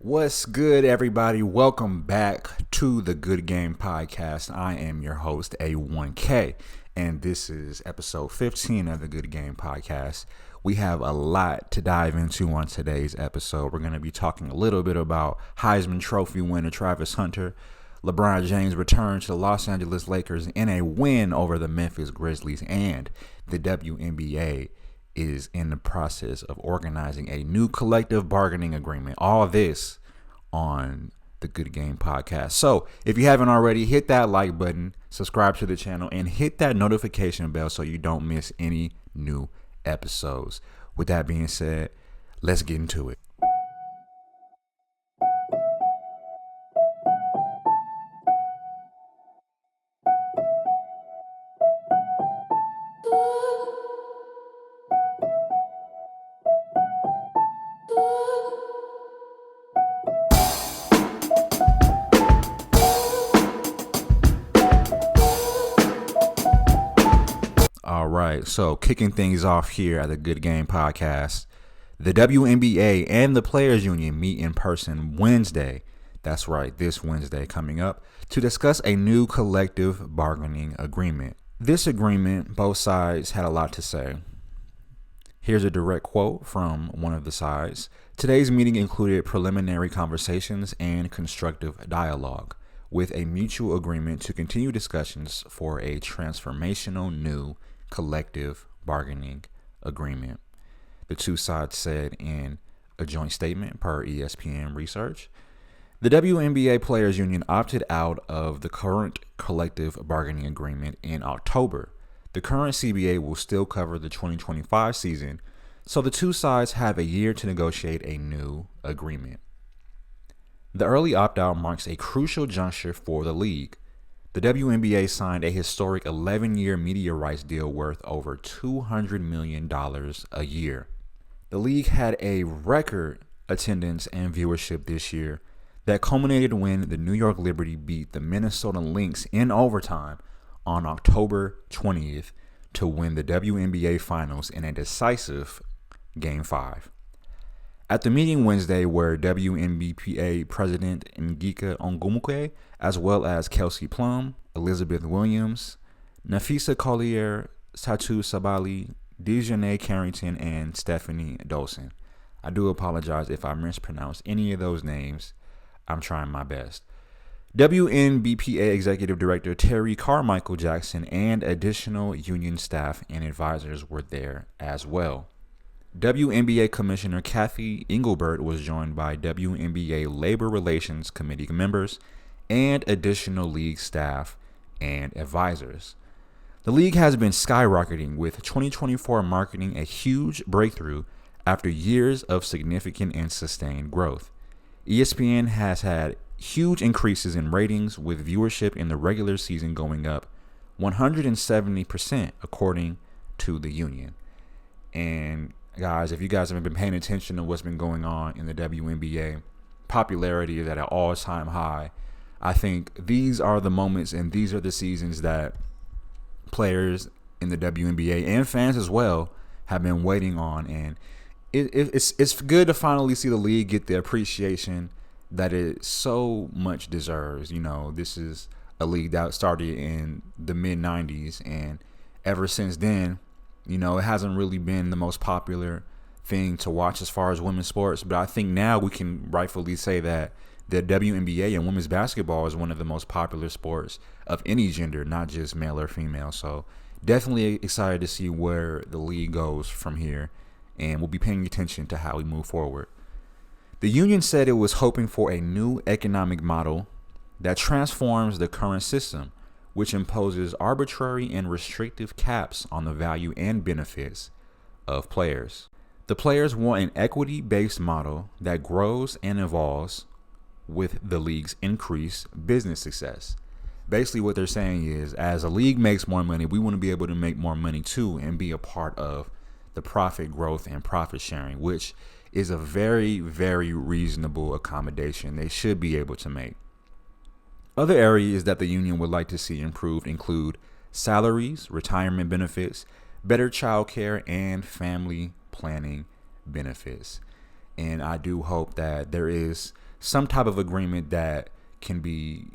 What's good, everybody? Welcome back to the Good Game Podcast. I am your host, A1K, and this is episode 15 of the Good Game Podcast. We have a lot to dive into on today's episode. We're going to be talking a little bit about Heisman Trophy winner Travis Hunter, LeBron James' return to the Los Angeles Lakers in a win over the Memphis Grizzlies, and the WNBA is in the process of organizing a new collective bargaining agreement. All this on the Good Game Podcast. So if you haven't already, hit that like button, subscribe to the channel, and hit that notification bell so you don't miss any new episodes. With that being said, let's get into it. All right, so kicking things off here at the Good Game Podcast, the WNBA and the Players Union meet in person Wednesday. That's right, this Wednesday coming up to discuss a new collective bargaining agreement. This agreement, both sides had a lot to say. Here's a direct quote from one of the sides. Today's meeting included preliminary conversations and constructive dialogue, with a mutual agreement to continue discussions for a transformational new collective bargaining agreement, the two sides said in a joint statement per ESPN research. The WNBA Players Union opted out of the current collective bargaining agreement in October. The current CBA will still cover the 2025 season, so the two sides have a year to negotiate a new agreement. The early opt-out marks a crucial juncture for the league. The WNBA signed a historic 11-year media rights deal worth over $200 million a year. The league had a record attendance and viewership this year that culminated when the New York Liberty beat the Minnesota Lynx in overtime on October 20th to win the WNBA Finals in a decisive Game 5. At the meeting Wednesday, where WNBPA President Ngika Ongumuke, as well as Kelsey Plum, Elizabeth Williams, Nafisa Collier, Satu Sabali, Dejanay Carrington, and Stephanie Dolson. I do apologize if I mispronounce any of those names. I'm trying my best. WNBPA Executive Director Terry Carmichael Jackson and additional union staff and advisors were there as well. WNBA Commissioner Kathy Engelbert was joined by WNBA Labor Relations Committee members and additional league staff and advisors. The league has been skyrocketing, with 2024 marking a huge breakthrough after years of significant and sustained growth. ESPN has had huge increases in ratings, with viewership in the regular season going up 170%, according to the union. And guys, if you guys haven't been paying attention to what's been going on in the WNBA, popularity is at an all-time high. I think these are the moments and these are the seasons that players in the WNBA and fans as well have been waiting on. And it's good to finally see the league get the appreciation that it so much deserves. You know, this is a league that started in the mid-90s, and ever since then, you know, it hasn't really been the most popular thing to watch as far as women's sports. But I think now we can rightfully say that the WNBA and women's basketball is one of the most popular sports of any gender, not just male or female. So definitely excited to see where the league goes from here, and we'll be paying attention to how we move forward. The union said it was hoping for a new economic model that transforms the current system, which imposes arbitrary and restrictive caps on the value and benefits of players. The players want an equity-based model that grows and evolves with the league's increased business success. Basically what they're saying is, as a league makes more money, we want to be able to make more money too and be a part of the profit growth and profit sharing, which is a very, very reasonable accommodation they should be able to make. Other areas that the union would like to see improved include salaries, retirement benefits, better child care, and family planning benefits. And I do hope that there is some type of agreement that can be,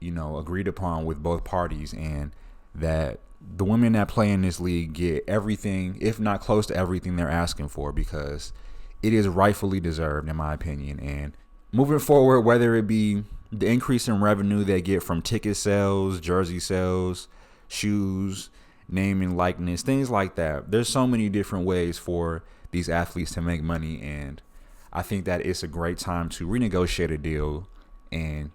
agreed upon with both parties, and that the women that play in this league get everything, if not close to everything they're asking for, because it is rightfully deserved, in my opinion. And moving forward, whether it be the increase in revenue they get from ticket sales, jersey sales, shoes, name and likeness, things like that. There's so many different ways for these athletes to make money, and I think that it's a great time to renegotiate a deal and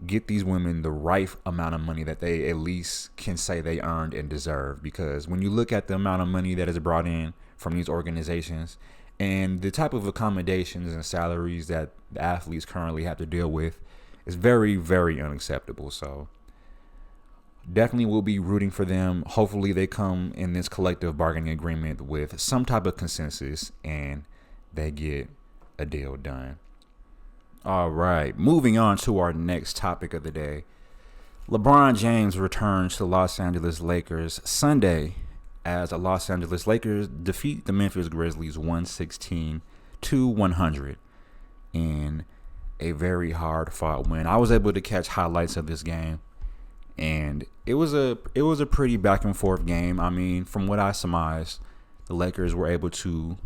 get these women the right amount of money that they at least can say they earned and deserve. Because when you look at the amount of money that is brought in from these organizations and the type of accommodations and salaries that the athletes currently have to deal with, it's very, very unacceptable. So definitely will be rooting for them. Hopefully they come in this collective bargaining agreement with some type of consensus and they get a deal done. All right, moving on to our next topic of the day. LeBron James returns to the Los Angeles Lakers Sunday as the Los Angeles Lakers defeat the Memphis Grizzlies 116-100 in a very hard-fought win. I was able to catch highlights of this game, and it was a pretty back and forth game. I mean, from what I surmised, the Lakers were able to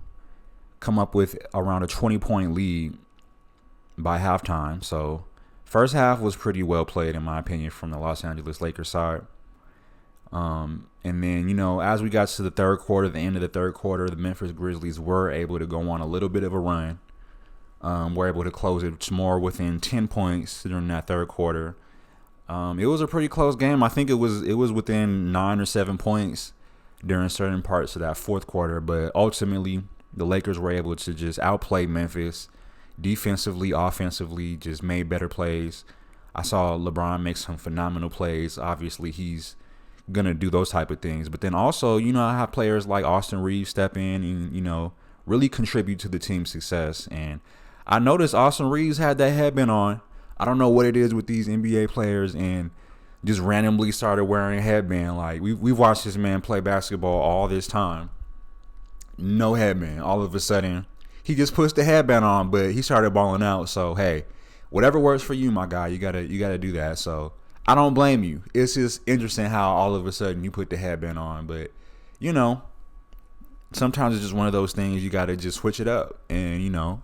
come up with around a 20-point lead by halftime. So first half was pretty well played, in my opinion, from the Los Angeles Lakers side. And then, as we got to the third quarter, the end of the third quarter, the Memphis Grizzlies were able to go on a little bit of a run. Were able to close it more within 10 points during that third quarter. It was a pretty close game. I think it was within 9 or 7 points during certain parts of that fourth quarter. But ultimately, the Lakers were able to just outplay Memphis defensively, offensively, just made better plays. I saw LeBron make some phenomenal plays. Obviously, he's going to do those type of things. But then also, I have players like Austin Reeves step in and, really contribute to the team's success. And I noticed Austin Reeves had that headband on. I don't know what it is with these NBA players and just randomly started wearing a headband. Like, we've watched this man play basketball all this time. No headband. All of a sudden, he just puts the headband on, but he started balling out. So, hey, whatever works for you, my guy, you gotta do that. So I don't blame you. It's just interesting how all of a sudden you put the headband on. But, sometimes it's just one of those things you got to just switch it up. And,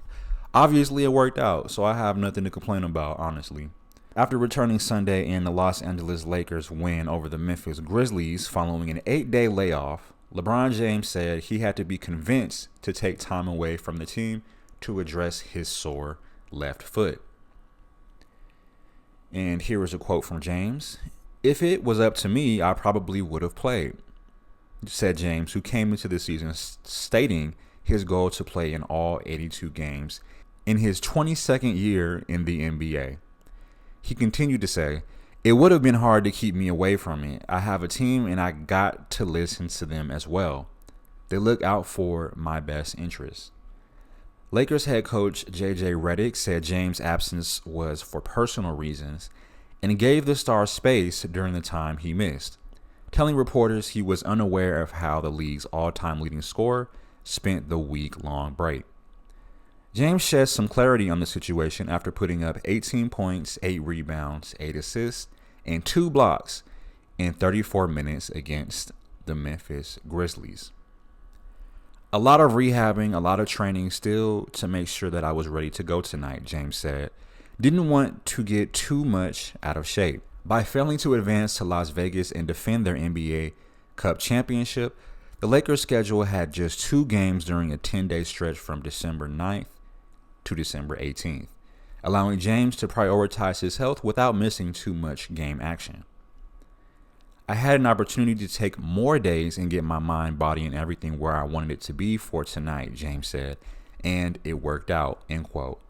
obviously it worked out. So I have nothing to complain about, honestly. After returning Sunday in the Los Angeles Lakers win over the Memphis Grizzlies following an 8-day layoff, LeBron James said he had to be convinced to take time away from the team to address his sore left foot. And here is a quote from James. "If it was up to me, I probably would have played," said James, who came into the season stating his goal to play in all 82 games in his 22nd year in the NBA. He continued to say, "It would have been hard to keep me away from it. I have a team and I got to listen to them as well. They look out for my best interests." Lakers head coach J.J. Redick said James' absence was for personal reasons and gave the star space during the time he missed, telling reporters he was unaware of how the league's all-time leading scorer spent the week-long break. James shed some clarity on the situation after putting up 18 points, 8 rebounds, 8 assists, and 2 blocks in 34 minutes against the Memphis Grizzlies. "A lot of rehabbing, a lot of training still to make sure that I was ready to go tonight," James said. "Didn't want to get too much out of shape. By failing to advance to Las Vegas and defend their NBA Cup championship, the Lakers' schedule had just 2 games during a 10-day stretch from December 9th to December 18th, allowing James to prioritize his health without missing too much game action. I had an opportunity to take more days and get my mind, body, and everything where I wanted it to be for tonight," James said, "and it worked out," end quote.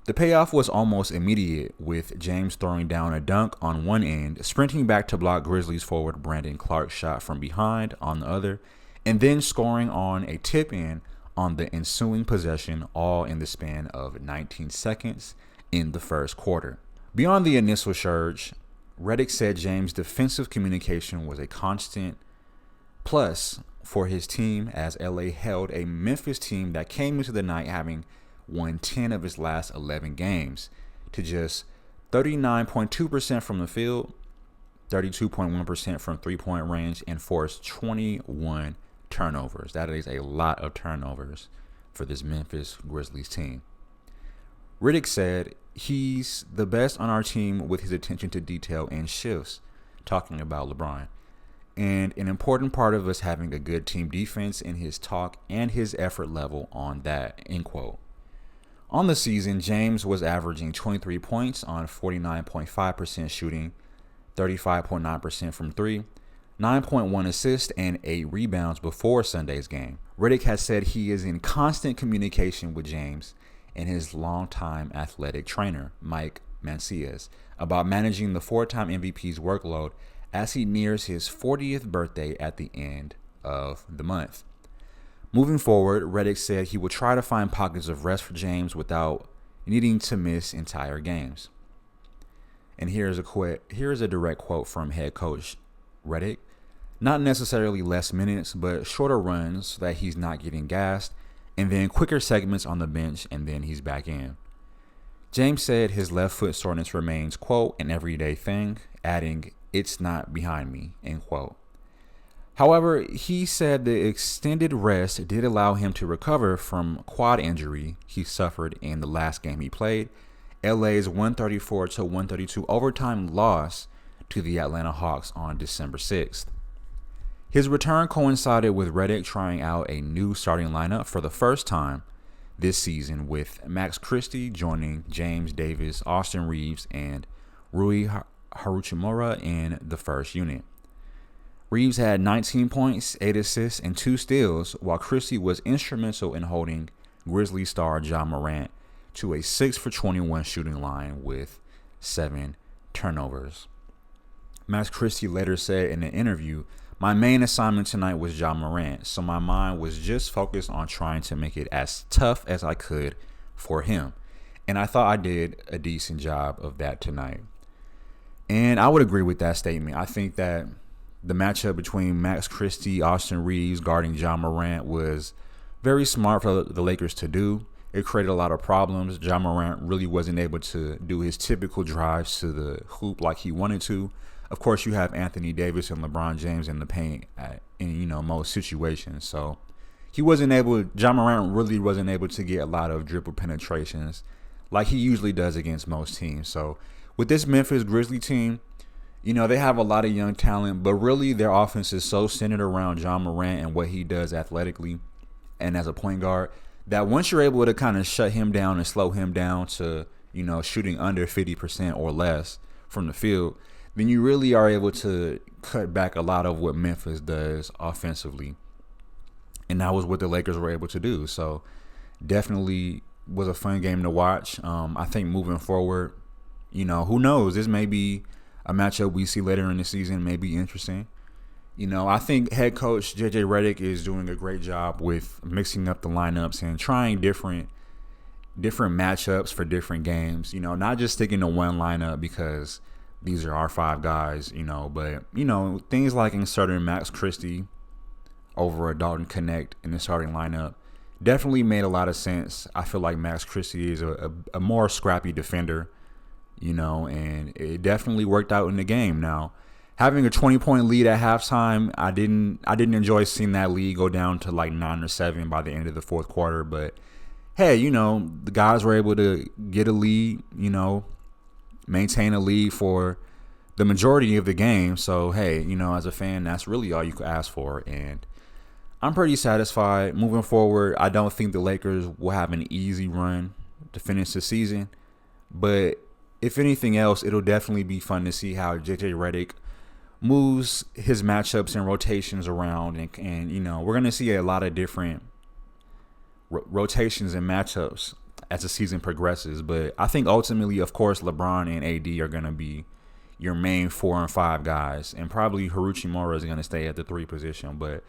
The payoff was almost immediate, with James throwing down a dunk on one end, sprinting back to block Grizzlies forward Brandon Clark's shot from behind on the other, and then scoring on a tip-in on the ensuing possession, all in the span of 19 seconds in the first quarter. Beyond the initial surge, Redick said James' defensive communication was a constant plus for his team as LA held a Memphis team that came into the night having won 10 of his last 11 games to just 39.2% from the field, 32.1% from three-point range, and forced 21 turnovers. That is a lot of turnovers for this Memphis Grizzlies team. Riddick said he's the best on our team with his attention to detail and shifts, talking about LeBron. And an important part of us having a good team defense in his talk and his effort level on that, end quote. On the season, James was averaging 23 points on 49.5% shooting, 35.9% from three, 9.1 assists, and 8 rebounds before Sunday's game. Riddick has said he is in constant communication with James and his longtime athletic trainer, Mike Mancias, about managing the four-time MVP's workload as he nears his 40th birthday at the end of the month. Moving forward, Riddick said he will try to find pockets of rest for James without needing to miss entire games. And here's a direct quote from head coach Riddick. Not necessarily less minutes, but shorter runs so that he's not getting gassed, and then quicker segments on the bench, and then he's back in. James said his left foot soreness remains, quote, an everyday thing, adding, "It's not behind me," end quote. However, he said the extended rest did allow him to recover from quad injury he suffered in the last game he played, LA's 134-132 overtime loss to the Atlanta Hawks on December 6th. His return coincided with Riddick trying out a new starting lineup for the first time this season, with Max Christie joining James Davis, Austin Reeves, and Rui Hachimura in the first unit. Reeves had 19 points, 8 assists, and 2 steals, while Christie was instrumental in holding Grizzlies star Ja Morant to a 6 for 21 shooting line with 7 turnovers. Max Christie later said in an interview, "My main assignment tonight was Ja Morant, so my mind was just focused on trying to make it as tough as I could for him. And I thought I did a decent job of that tonight." And I would agree with that statement. I think that the matchup between Max Christie, Austin Reeves guarding Ja Morant was very smart for the Lakers to do. It created a lot of problems. Ja Morant really wasn't able to do his typical drives to the hoop like he wanted to. Of course, you have Anthony Davis and LeBron James in the paint in most situations. So Ja Morant really wasn't able to get a lot of dribble penetrations like he usually does against most teams. So with this Memphis Grizzlies team, they have a lot of young talent, but really their offense is so centered around Ja Morant and what he does athletically and as a point guard that once you're able to kind of shut him down and slow him down to, shooting under 50% or less from the field, then you really are able to cut back a lot of what Memphis does offensively. And that was what the Lakers were able to do. So definitely was a fun game to watch. I think moving forward, who knows? This may be a matchup we see later in the season, may be interesting. I think head coach JJ Redick is doing a great job with mixing up the lineups and trying different matchups for different games. Not just sticking to one lineup because these are our 5 guys, but things like inserting Max Christie over a Dalton Connect in the starting lineup definitely made a lot of sense. I feel like Max Christie is a more scrappy defender, and it definitely worked out in the game. Now, having a 20-point lead at halftime, I didn't enjoy seeing that lead go down to like 9 or 7 by the end of the fourth quarter. But hey, the guys were able to get a lead, maintain a lead for the majority of the game. So hey, as a fan, that's really all you could ask for. And I'm pretty satisfied. Moving forward, I don't think the Lakers will have an easy run to finish the season. But if anything else, it'll definitely be fun to see how JJ Redick moves his matchups and rotations around. And we're going to see a lot of different rotations and matchups as the season progresses. But I think ultimately, of course, LeBron and AD are going to be your main 4 and 5 guys. And probably Hachimura is going to stay at the 3 position. But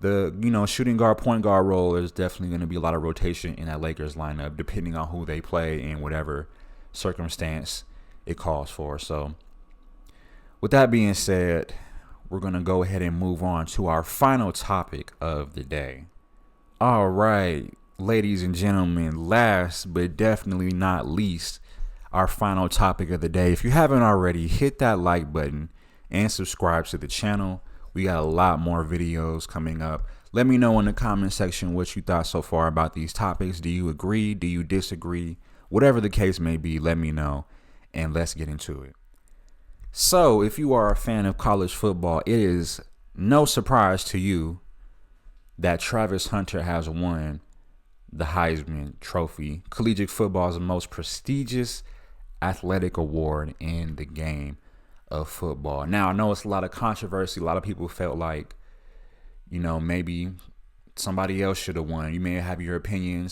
the shooting guard, point guard role is definitely going to be a lot of rotation in that Lakers lineup, depending on who they play and whatever circumstance it calls for. So with that being said, we're going to go ahead and move on to our final topic of the day. All right. ladies and gentlemen, last but definitely not least, our final topic of the day. If you haven't already, hit that like button and subscribe to the channel. We got a lot more videos coming up. Let me know in the comment section what you thought so far about these topics. Do you agree? Do you disagree? Whatever the case may be, let me know, and let's get into it. So, if you are a fan of college football, it is no surprise to you that Travis Hunter has won the Heisman Trophy, collegiate football's most prestigious athletic award in the game of football. Now, I know it's a lot of controversy. A lot of people felt like, maybe somebody else should have won. You may have your opinion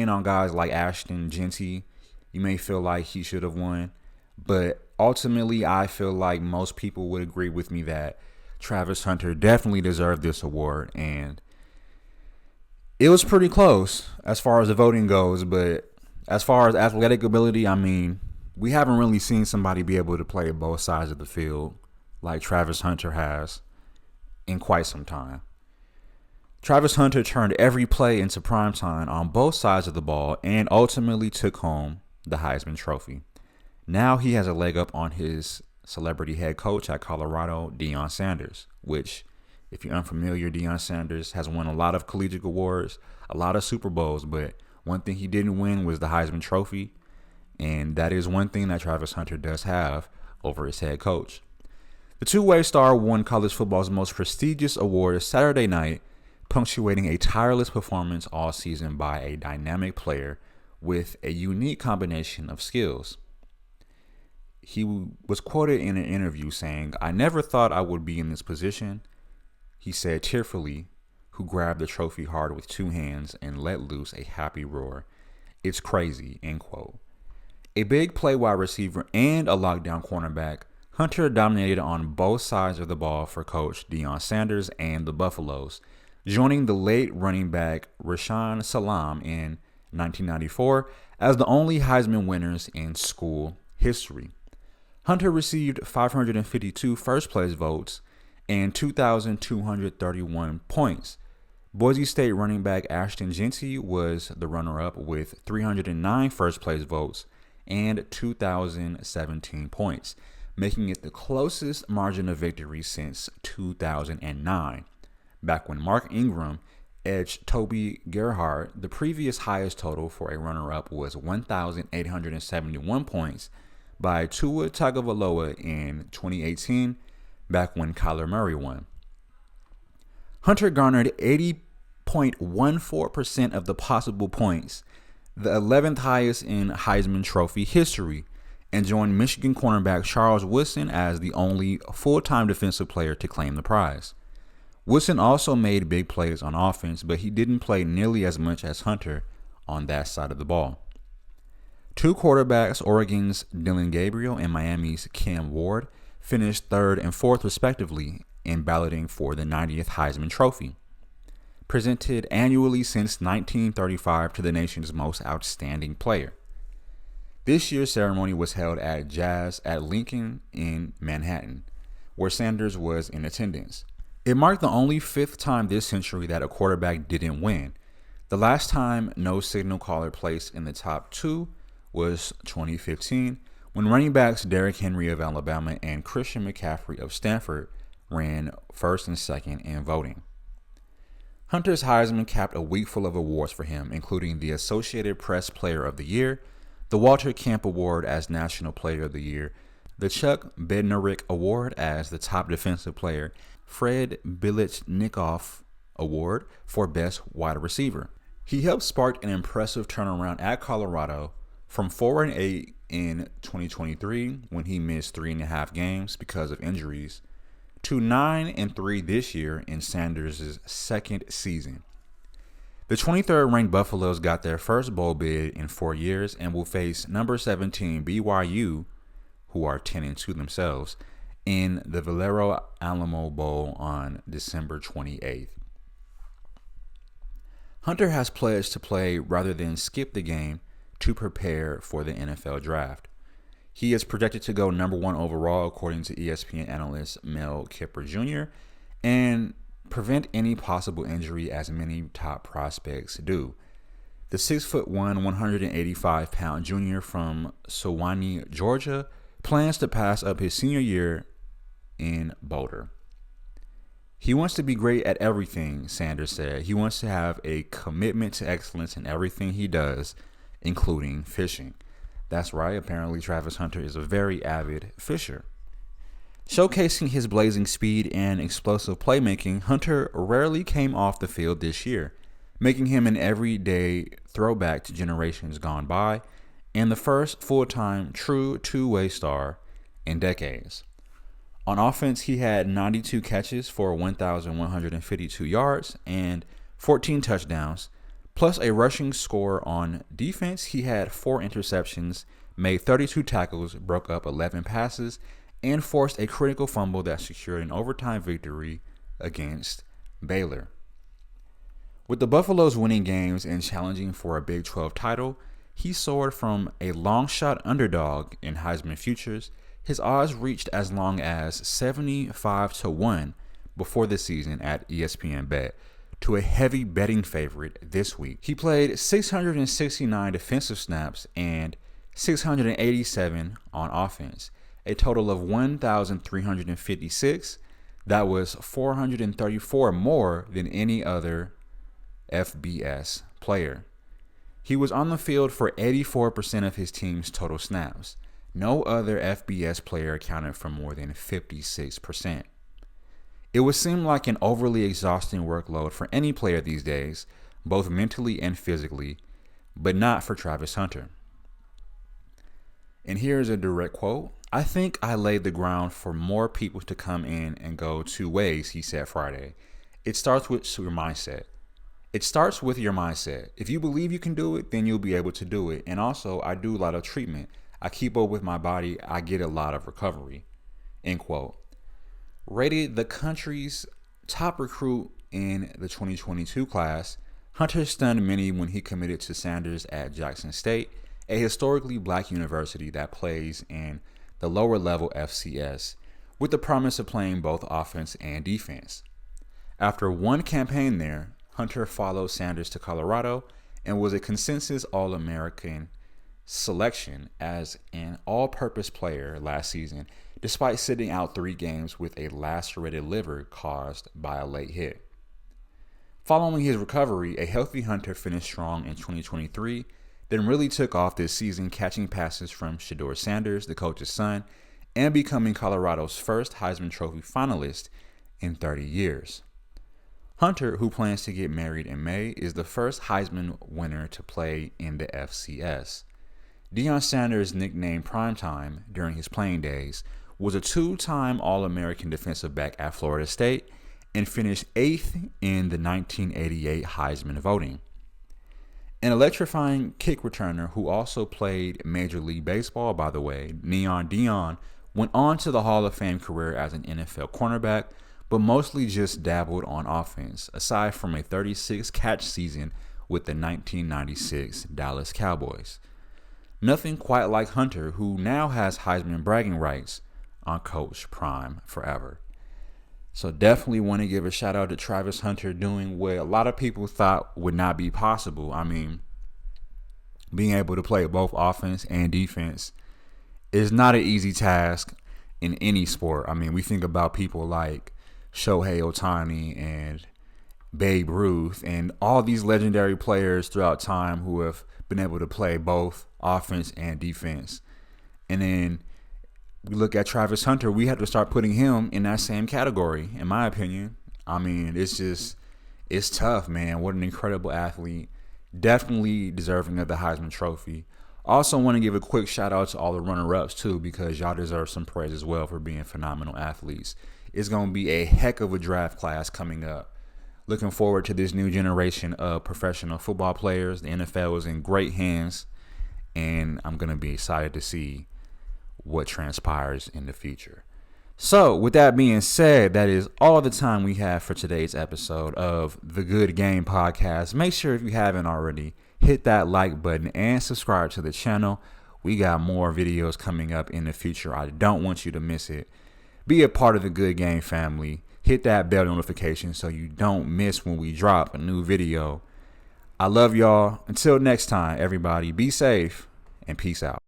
on guys like Ashton Genty. You may feel like he should have won, but ultimately, I feel like most people would agree with me that Travis Hunter definitely deserved this award, and it was pretty close as far as the voting goes. But as far as athletic ability, I mean, we haven't really seen somebody be able to play both sides of the field like Travis Hunter has in quite some time. Travis Hunter turned every play into primetime on both sides of the ball and ultimately took home the Heisman Trophy. Now he has a leg up on his celebrity head coach at Colorado, Deion Sanders, which, if you're unfamiliar, Deion Sanders has won a lot of collegiate awards, a lot of Super Bowls, but one thing he didn't win was the Heisman Trophy, and that is one thing that Travis Hunter does have over his head coach. The two-way star won college football's most prestigious award Saturday night, punctuating a tireless performance all season by a dynamic player with a unique combination of skills. He was quoted in an interview saying, "I never thought I would be in this position," he said tearfully, who grabbed the trophy hard with two hands and let loose a happy roar. "It's crazy," end quote. A big play wide receiver and a lockdown cornerback, Hunter dominated on both sides of the ball for Coach Deion Sanders and the Buffaloes, joining the late running back Rashaan Salam in 1994 as the only Heisman winners in school history. Hunter received 552 first-place votes and 2,231 points. Boise State running back Ashton Genty was the runner-up with 309 first-place votes and 2,017 points, making it the closest margin of victory since 2009, back when Mark Ingram edged Toby Gerhardt. The previous highest total for a runner-up was 1,871 points by Tua Tagovailoa in 2018, back when Kyler Murray won. Hunter garnered 80.14% of the possible points, the 11th highest in Heisman Trophy history, and joined Michigan cornerback Charles Woodson as the only full-time defensive player to claim the prize. Woodson also made big plays on offense, but he didn't play nearly as much as Hunter on that side of the ball. Two quarterbacks, Oregon's Dylan Gabriel and Miami's Cam Ward, finished third and fourth respectively in balloting for the 90th Heisman Trophy, presented annually since 1935 to the nation's most outstanding player. This year's ceremony was held at Jazz at Lincoln in Manhattan, where Sanders was in attendance. It marked the only fifth time this century that a quarterback didn't win. The last time no signal caller placed in the top two was 2015, when running backs Derrick Henry of Alabama and Christian McCaffrey of Stanford ran first and second in voting. Hunter's Heisman capped a week full of awards for him, including the Associated Press Player of the Year, the Walter Camp Award as National Player of the Year, the Chuck Bednarik Award as the top defensive player, Fred Biletnikoff Award for Best Wide Receiver. He helped spark an impressive turnaround at Colorado from 4-8 in 2023, when he missed 3.5 games because of injuries, to 9-3 this year in Sanders' second season. The 23rd ranked Buffaloes got their first bowl bid in 4 years and will face number 17 BYU, who are 10-2 themselves, in the Valero Alamo Bowl on December 28th. Hunter has pledged to play rather than skip the game to prepare for the NFL draft. He is projected to go number 1 overall, according to ESPN analyst Mel Kiper Jr., and prevent any possible injury as many top prospects do. The 6'1", 185-pound junior from Sewanee, Georgia, plans to pass up his senior year in Boulder. He wants to be great at everything, Sanders said. He wants to have a commitment to excellence in everything he does, including fishing. That's right, apparently Travis Hunter is a very avid fisher. Showcasing his blazing speed and explosive playmaking, Hunter rarely came off the field this year, making him an everyday throwback to generations gone by and the first full-time true two-way star in decades. On offense, he had 92 catches for 1,152 yards and 14 touchdowns, plus a rushing score. On defense, he had 4 interceptions, made 32 tackles, broke up 11 passes, and forced a critical fumble that secured an overtime victory against Baylor. With the Buffaloes winning games and challenging for a Big 12 title, he soared from a long shot underdog in Heisman futures. His odds reached as long as 75-1 before the season at ESPN Bet to a heavy betting favorite this week. He played 669 defensive snaps and 687 on offense, a total of 1,356. That was 434 more than any other FBS player. He was on the field for 84% of his team's total snaps. No other FBS player accounted for more than 56%. It would seem like an overly exhausting workload for any player these days, both mentally and physically, but not for Travis Hunter. And here's a direct quote. "I think I laid the ground for more people to come in and go 2 ways," he said Friday. It starts with your mindset. If you believe you can do it, then you'll be able to do it. And also, I do a lot of treatment. I keep up with my body. I get a lot of recovery. End quote. Rated the country's top recruit in the 2022 class, Hunter stunned many when he committed to Sanders at Jackson State, a historically black university that plays in the lower level FCS, with the promise of playing both offense and defense. After one campaign there, Hunter followed Sanders to Colorado and was a consensus All-American selection as an all-purpose player last season, despite sitting out 3 games with a lacerated liver caused by a late hit. Following his recovery, a healthy Hunter finished strong in 2023, then really took off this season, catching passes from Shedeur Sanders, the coach's son, and becoming Colorado's first Heisman Trophy finalist in 30 years. Hunter, who plans to get married in May, is the first Heisman winner to play in the FCS. Deion Sanders, nicknamed Primetime during his playing days, was a 2-time All-American defensive back at Florida State and finished 8th in the 1988 Heisman voting. An electrifying kick returner who also played Major League Baseball, by the way, Neon Deion, went on to the Hall of Fame career as an NFL cornerback, but mostly just dabbled on offense, aside from a 36-catch season with the 1996 Dallas Cowboys. Nothing quite like Hunter, who now has Heisman bragging rights on Coach Prime forever. So definitely want to give a shout out to Travis Hunter doing what a lot of people thought would not be possible. I mean, being able to play both offense and defense is not an easy task in any sport. I mean, we think about people like Shohei Ohtani and Babe Ruth and all these legendary players throughout time who have been able to play both offense and defense. And then we look at Travis Hunter, we have to start putting him in that same category, in my opinion. I mean, it's tough, man. What an incredible athlete. Definitely deserving of the Heisman Trophy. Also want to give a quick shout out to all the runner-ups too, because y'all deserve some praise as well for being phenomenal athletes. It's going to be a heck of a draft class coming up. Looking forward to this new generation of professional football players. The NFL is in great hands, and I'm going to be excited to see what transpires in the future. So, with that being said, that is all the time we have for today's episode of the Good Game Podcast. Make sure, if you haven't already, hit that like button and subscribe to the channel. We got more videos coming up in the future. I don't want you to miss it. Be a part of the Good Game family. hit that bell notification so you don't miss when we drop a new video. I love y'all. Until next time, everybody, be safe and peace out.